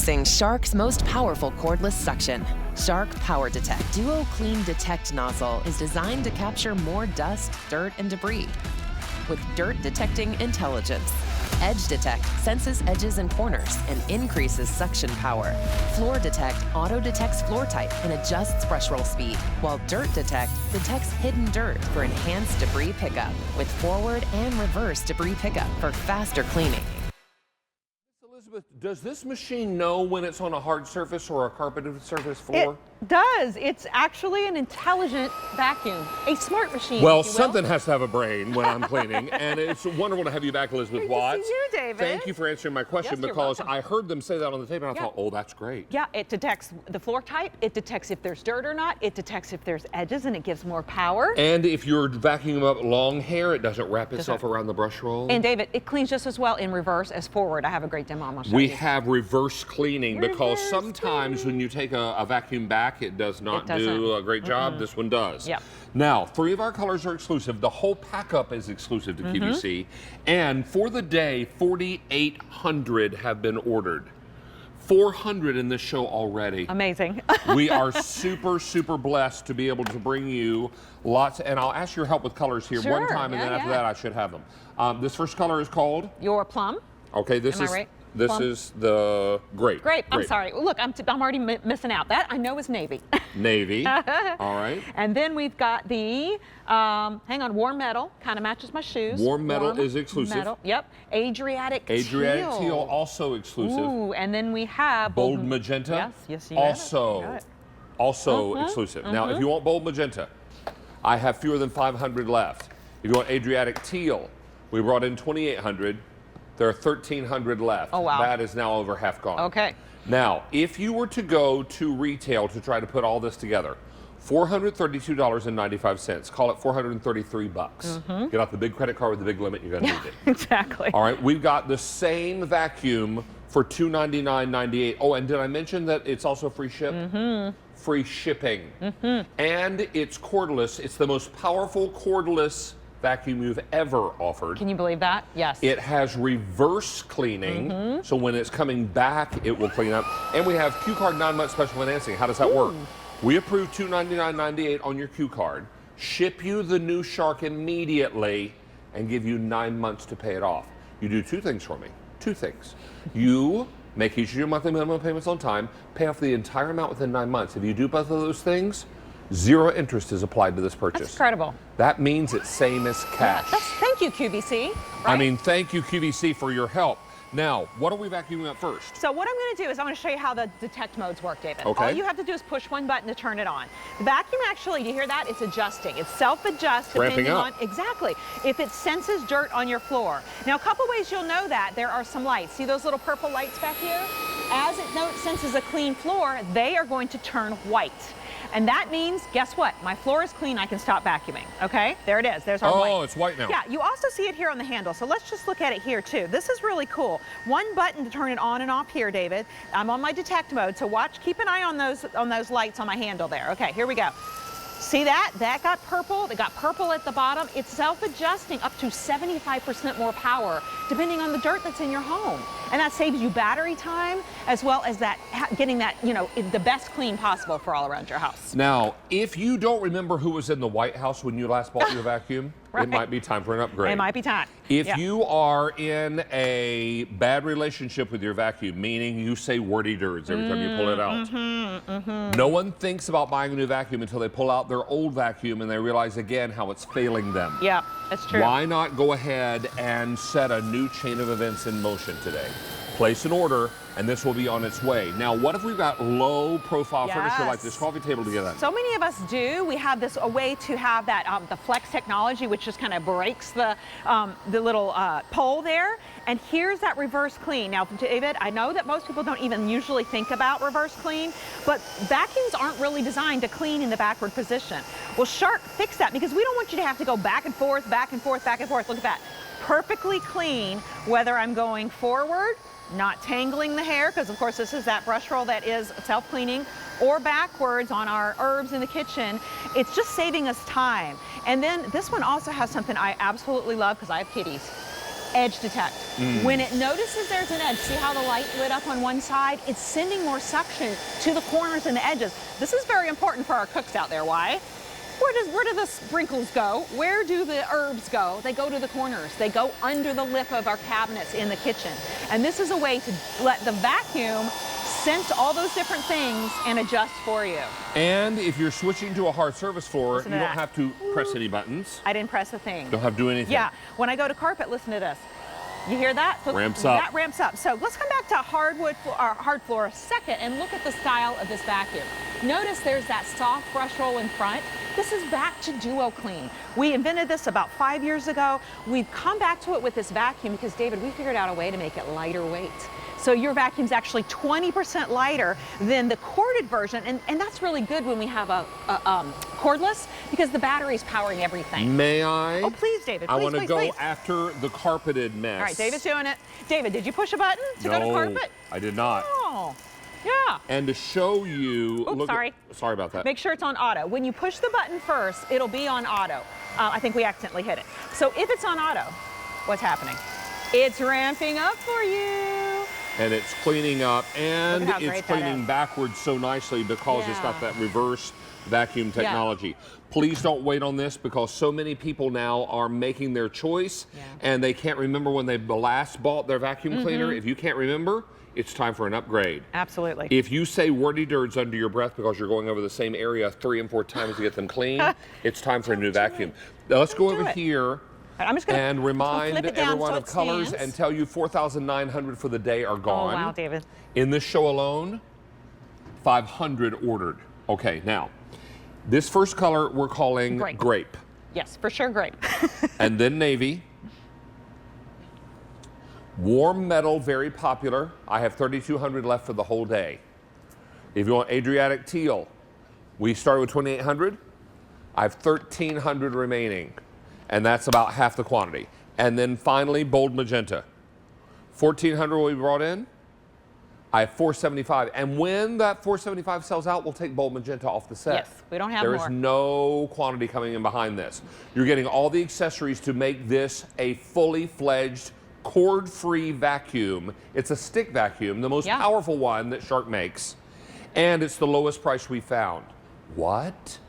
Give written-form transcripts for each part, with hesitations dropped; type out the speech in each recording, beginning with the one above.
Introducing Shark's most powerful cordless suction, Shark PowerDetect DuoClean Detect nozzle is designed to capture more dust, dirt, and debris. With dirt-detecting intelligence, EdgeDetect senses edges and corners and increases suction power. FloorDetect auto-detects floor type and adjusts brushroll speed, while DirtDetect detects hidden dirt for enhanced debris pickup, with forward and reverse debris pickup for faster cleaning. Elizabeth, does this machine know when it's on a hard surface or a carpeted surface floor? It does. It's actually an intelligent vacuum, a smart machine. Well, something has to have a brain when I'm cleaning, and it's wonderful to have you back, Elizabeth Great Watts. to see you, David. Thank you for answering my question, Yes, you're because welcome. I heard them say that on the tape, and I thought, oh, that's great. Yeah, it detects the floor type, it detects if there's dirt or not, it detects if there's edges, and it gives more power. And if you're vacuuming up long hair, it doesn't wrap itself around the brush roll. And David, it cleans just as well in reverse as forward. I have a great demo I'm gonna show We you. have reverse cleaning, because Reverse sometimes when you take a vacuum back, it does not do a great job. This one does. Yep. Now, 3 of our colors are exclusive. The whole pack-up is exclusive to QVC. And for the day, 4,800 have been ordered. 400 in this show already. Amazing. We are super, super blessed to be able to bring you lots, and I'll ask your help with colors here Sure, one time, and then after that I should have them. This first color is called? Your plum. Okay, this Am I is right? this Plum? is the grape. Grape. I'm sorry. Look, I'm already missing out. That I know is navy. Navy. All right. And then we've got the, hang on, warm metal. Kind of matches my shoes. Warm metal is exclusive. Metal. Yep. Adriatic Adriatic teal also exclusive. Ooh, and then we have Bold magenta. Yes, you also, got it. also exclusive. Now, if you want bold magenta, I have fewer than 500 left. If you want Adriatic teal, we brought in 2,800. There are 1,300 left. Oh, wow. That is now over half gone. Okay. Now, if you were to go to retail to try to put all this together, $432.95. Call it 433 bucks. Get out the big credit card with the big limit. You're going to need it. Exactly. All right, we've got the same vacuum for $299.98. Oh, and did I mention that it's also free ship? Free shipping. And it's cordless. It's the most powerful cordless vacuum you've ever offered. Can you believe that? Yes. It has reverse cleaning, so when it's coming back, it will clean up. And we have Q Card 9-month special financing. How does that work? We approve $299.98 on your Q Card, ship you the new Shark immediately, and give you 9 months to pay it off. You do 2 things for me. 2 things. You make each of your monthly minimum payments on time, pay off the entire amount within 9 months. If you do both of those things, 0 interest is applied to this purchase. That's incredible. That means it's same as cash. Thank you, QVC. Right? I mean, thank you, QVC, for your help. Now, what are we vacuuming up first? So what I'm going to do is I'm going to show you how the detect modes work, David. Okay. All you have to do is push one button to turn it on. The vacuum actually, you hear that? It's adjusting. It self-adjusts depending on, exactly, if it senses dirt on your floor. Now, a couple ways you'll know that. There are some lights. See those little purple lights back here? As it senses a clean floor, they are going to turn white. And that means, guess what? My floor is clean, I can stop vacuuming, okay? There it is, there's our white. Oh, it's white now. Yeah, you also see it here on the handle, so let's just look at it here too. This is really cool. One button to turn it on and off here, David. I'm on my detect mode, so watch, keep an eye on those lights on my handle there. Okay, here we go. See that? That got purple. It got purple at the bottom. It's self-adjusting up to 75% more power, depending on the dirt that's in your home. And that saves you battery time, as well as that getting that, you know, the best clean possible for all around your house. Now, if you don't remember who was in the White House when you last bought your vacuum, it might be time for an upgrade. It might be time. If you are in a bad relationship with your vacuum, meaning you say wordy words every time you pull it out, no one thinks about buying a new vacuum until they pull out their old vacuum and they realize again how it's failing them. Yeah, that's true. Why not go ahead and set a new chain of events in motion today? Place an order, and this will be on its way. Now, what if we've got low-profile furniture like this coffee table to get on? So many of us do. We have a way to have that the flex technology, which just kind of breaks the little pole there. And here's that reverse clean. Now, David, I know that most people don't even usually think about reverse clean, but vacuums aren't really designed to clean in the backward position. Well, Shark fixed that because we don't want you to have to go back and forth, back and forth, back and forth. Look at that. Perfectly clean, whether I'm going forward, not tangling the hair, because of course this is that brush roll that is self-cleaning, or backwards on our herbs in the kitchen. It's just saving us time. And then this one also has something I absolutely love because I have kitties. EdgeDetect. When it notices there's an edge, see how the light lit up on one side? It's sending more suction to the corners and the edges. This is very important for our cooks out there. Why? Where do the sprinkles go? Where do the herbs go? They go to the corners. They go under the lip of our cabinets in the kitchen. And this is a way to let the vacuum sense all those different things and adjust for you. And if you're switching to a hard surface floor, you don't have to press any buttons. I didn't press a thing. Don't have to do anything. Yeah, when I go to carpet, listen to this. You hear that? So ramps up. That ramps up. So let's come back to hard floor a second and look at the style of this vacuum. Notice there's that soft brush roll in front. This is back to DuoClean. We invented this about 5 years ago. We've come back to it with this vacuum because, David, we figured out a way to make it lighter weight. So your vacuum's actually 20% lighter than the corded version, and that's really good when we have a cordless because the battery's powering everything. May I? Oh, please, David. Please, I want to go please. after the carpeted mess. All right, David's doing it. David, did you push a button to go to carpet? I did not. Oh, yeah. And to show you, Oops, sorry. Sorry about that. Make sure it's on auto. When you push the button first, it'll be on auto. I think we accidentally hit it. So if it's on auto, what's happening? It's ramping up for you. And it's cleaning up, and it's cleaning is. backwards so nicely because it's got that reverse vacuum technology. Please don't wait on this because so many people now are making their choice and they can't remember when they last bought their vacuum cleaner. If you can't remember, it's time for an upgrade. Absolutely. If you say wordy dirds under your breath because you're going over the same area 3 and 4 times to get them clean, it's time for a new vacuum. Now let's go over here. I'm just gonna, and remind everyone so of colors and tell you 4,900 for the day are gone. Oh, wow, David. In this show alone, 500 ordered. Okay, now, this first color we're calling grape. Yes, for sure, grape. And then navy. Warm metal, very popular. I have 3,200 left for the whole day. If you want Adriatic teal, we started with 2,800. I have 1,300 remaining. And that's about half the quantity. And then finally, bold magenta. 1,400 will be brought in. I have 475. And when that 475 sells out, we'll take bold magenta off the set. Yes, we don't have more. There is no quantity coming in behind this. You're getting all the accessories to make this a fully fledged cord-free vacuum. It's a stick vacuum, the most powerful one that Shark makes. And it's the lowest price we found. What?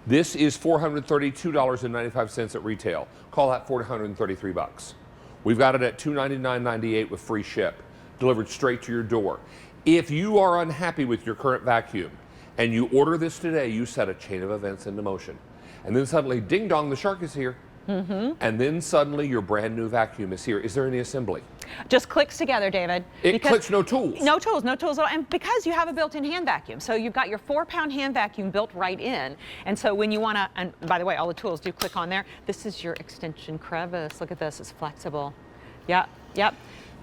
This is $432.95 at retail. Call that $433. We've got it at $299.98 with free ship, delivered straight to your door. If you are unhappy with your current vacuum and you order this today, you set a chain of events into motion. And then suddenly, ding dong, the Shark is here. And then suddenly your brand new vacuum is here. Is there any assembly? Just clicks together, David. It clicks, no tools. No tools, no tools at all. And because you have a built-in hand vacuum. So you've got your 4-pound hand vacuum built right in. And so when you want to, and by the way, all the tools do click on there. This is your extension crevice. Look at this, it's flexible. Yep, yep.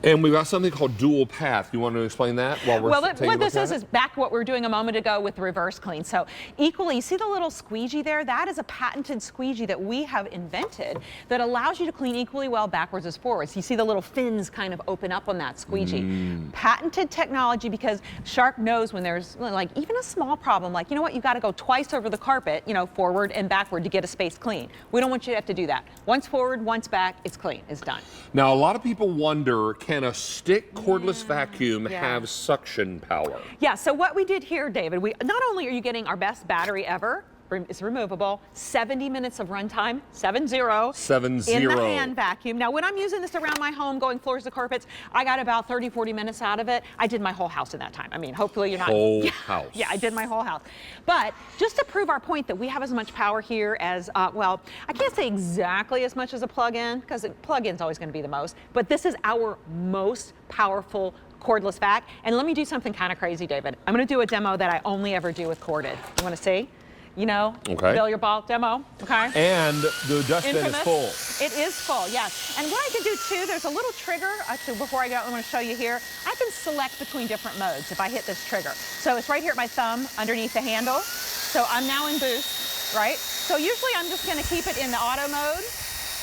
And we've got something called dual path. You want to explain that while we're taking a look what this at it? is back what we were doing a moment ago with the reverse clean. So equally, you see the little squeegee there? That is a patented squeegee that we have invented that allows you to clean equally well backwards as forwards. You see the little fins kind of open up on that squeegee. Patented technology because Shark knows when there's like even a small problem, like, you know what, you got to go twice over the carpet, you know, forward and backward to get a space clean. We don't want you to have to do that. Once forward, once back, it's clean, it's done. Now, a lot of people wonder, can a stick cordless vacuum have suction power? Yeah, so what we did here, David, not only are you getting our best battery ever, it's removable, 70 minutes of runtime, 70. 70. In the hand vacuum. Now, when I'm using this around my home, going floors to carpets, I got about 30, 40 minutes out of it. I did my whole house in that time. I mean, hopefully you're not. Whole house. Yeah, I did my whole house. But just to prove our point that we have as much power here as, well, I can't say exactly as much as a plug-in, because a plug-in's always going to be the most, but this is our most powerful cordless vac. And let me do something kind of crazy, David. I'm going to do a demo that I only ever do with corded. You want to see? You know, billiard ball demo, okay? And the dust bin is full. It is full, yes. And what I can do too, there's a little trigger. Actually, before I go, I'm gonna show you here. I can select between different modes if I hit this trigger. So it's right here at my thumb underneath the handle. So I'm now in boost, right? So usually I'm just gonna keep it in the auto mode.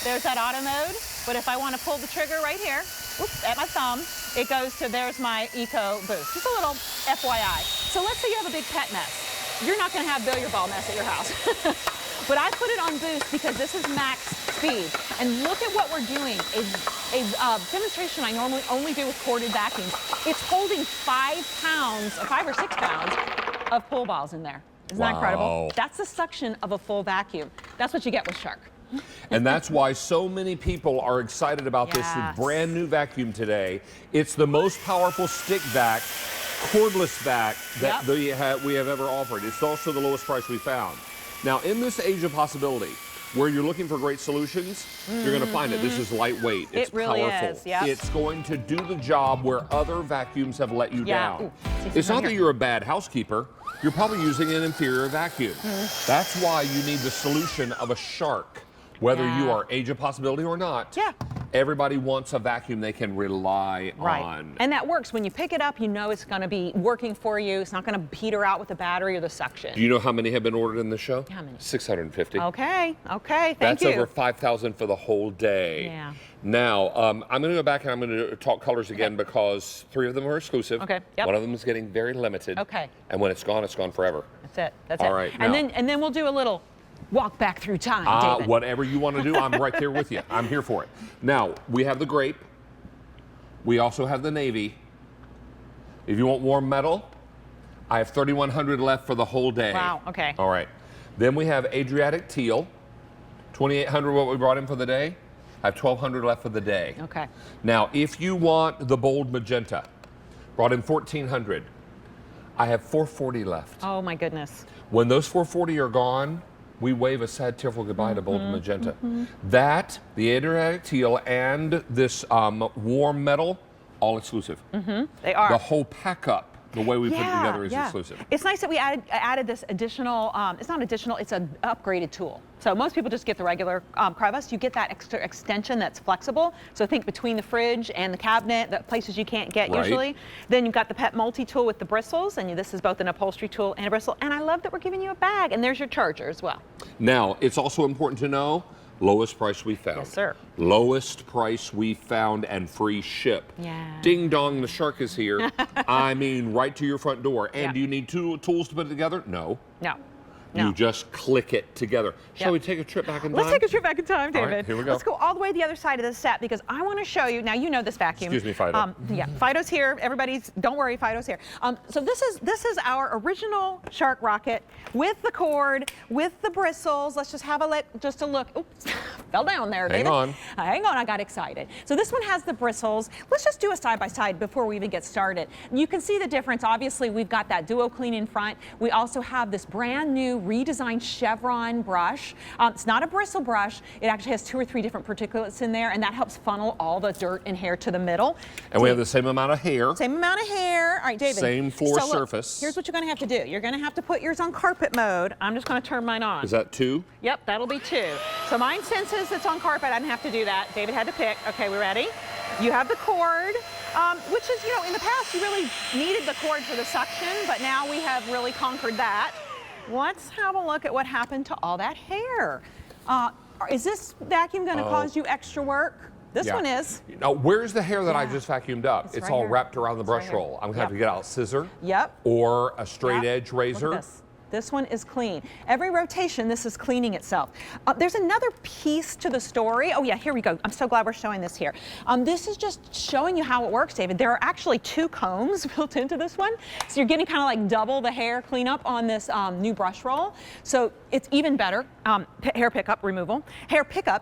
There's that auto mode. But if I wanna pull the trigger right here, oops, at my thumb, it goes to, there's my eco boost. Just a little FYI. So let's say you have a big pet mess. You're not going to have billiard ball mess at your house. But I put it on boost because this is max speed. And look at what we're doing. A demonstration I normally only do with corded vacuums. It's holding 5 pounds, 5 or 6 pounds of pull balls in there. Isn't that incredible? That's the suction of a full vacuum. That's what you get with Shark. And that's why so many people are excited about this brand new vacuum today. It's the most powerful stick vac, cordless vac that we have ever offered. It's also the lowest price we found. Now, in this age of possibility, where you're looking for great solutions, you're going to find it. This is lightweight. It's really powerful. is, yep. It's going to do the job where other vacuums have let you down. Ooh, it's not that you're a bad housekeeper. You're probably using an inferior vacuum. That's why you need the solution of a Shark. Whether you are age of possibility or not, everybody wants a vacuum they can rely on. And that works. When you pick it up, you know it's going to be working for you. It's not going to peter out with the battery or the suction. Do you know how many have been ordered in the show? How many? 650. Okay, thank you. That's over 5,000 for the whole day. Yeah. Now, I'm going to go back and I'm going to talk colors again because 3 of them are exclusive. Okay. Yep. One of them is getting very limited. Okay. And when it's gone forever. That's it. That's All it. right. And then we'll do a little walk back through time, David. Whatever you want to do, I'm right there with you. I'm here for it. Now, we have the grape. We also have the navy. If you want warm metal, I have 3,100 left for the whole day. Wow, okay. All right. Then we have Adriatic teal. 2,800 what we brought in for the day. I have 1,200 left for the day. Okay. Now, if you want the bold magenta, brought in 1,400. I have 440 left. Oh my goodness. When those 440 are gone, we wave a sad, tearful goodbye to bold magenta. That, the Adriatic teal, and this warm metal, all exclusive. They are. The whole pack up, the way we put it together is exclusive. It's nice that we added this additional, it's not additional, it's an upgraded tool. So most people just get the regular crevice. You get that extra extension that's flexible. So think between the fridge and the cabinet, the places you can't get usually. Then you've got the pet multi-tool with the bristles, and this is both an upholstery tool and a bristle. And I love that we're giving you a bag, and there's your charger as well. Now, it's also important to know, lowest price we found. Yes, sir. Lowest price we found and free ship. Yeah. Ding dong, the Shark is here. I mean, right to your front door. And do you need 2 tools to put it together? No. No. You just click it together. Shall we take a trip back in time? Let's take a trip back in time, David. All right, here we go. Let's go all the way to the other side of the set because I want to show you. Now you know this vacuum. Excuse me, Fido. Yeah, Fido's here. Everybody's. Don't worry, Fido's here. So this is our original Shark rocket with the cord, with the bristles. Let's just have a look. Oops, fell down there, David. Hang on. Hang on. I got excited. So this one has the bristles. Let's just do a side by side before we even get started. You can see the difference. Obviously, we've got that DuoClean in front. We also have this brand new redesigned chevron brush. It's not a bristle brush. It actually has 2 or 3 different particulates in there, and that helps funnel all the dirt and hair to the middle. And we have the same amount of hair. Same amount of hair. All right, David. Same floor so look, surface. Here's what you're going to have to do. You're going to have to put yours on carpet mode. I'm just going to turn mine on. Is that 2? Yep, that'll be 2. So mine senses it's on carpet. I didn't have to do that. David had to pick. Okay, we ready? You have the cord, which is, in the past you really needed the cord for the suction, but now we have really conquered that. Let's have a look at what happened to all that hair. Is this vacuum going to cause you extra work? This one is. Now, where's the hair that I just vacuumed up? It's right all here. wrapped around the brush right roll. here. I'm going to have to get out a scissor Yep. or a straight edge razor. Look at this. This one is clean. Every rotation, this is cleaning itself. There's another piece to the story. Oh yeah, here we go. I'm so glad we're showing this here. This is just showing you how it works, David. There are actually 2 combs built into this one. So you're getting kind of like double the hair cleanup on this new brush roll. So it's even better hair pickup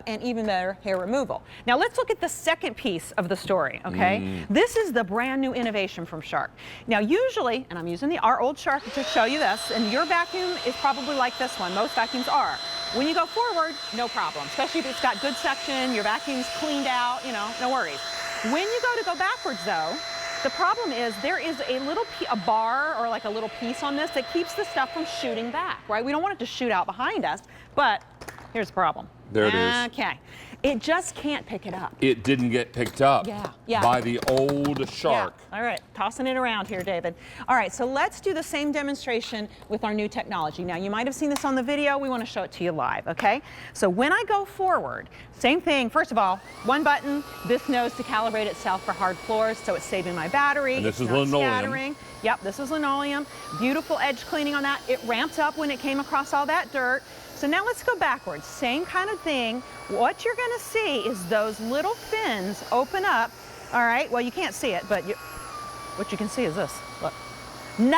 and even better hair removal. Now let's look at the second piece of the story, okay? This is the brand new innovation from Shark. Now usually, and I'm using our old Shark to show you this, and your vacuum is probably like this one. Most vacuums are. When you go forward, no problem, especially if it's got good suction, your vacuum's cleaned out, no worries. When you go backwards though, the problem is there is a bar or like a little piece on this that keeps the stuff from shooting back, right? We don't want it to shoot out behind us, but here's the problem. There it is. Okay. It just can't pick it up. It didn't get picked up by the old Shark. Yeah. All right, tossing it around here, David. All right, so let's do the same demonstration with our new technology. Now, you might have seen this on the video. We want to show it to you live, okay? So when I go forward, same thing. First of all, 1 button. This knows to calibrate itself for hard floors, so it's saving my battery. And this is not linoleum. Scattering. Yep, this is linoleum. Beautiful edge cleaning on that. It ramped up when it came across all that dirt. So now let's go backwards. Same kind of thing. What you're going to see is those little fins open up. All right, well, you can't see it, but what you can see is this. Look.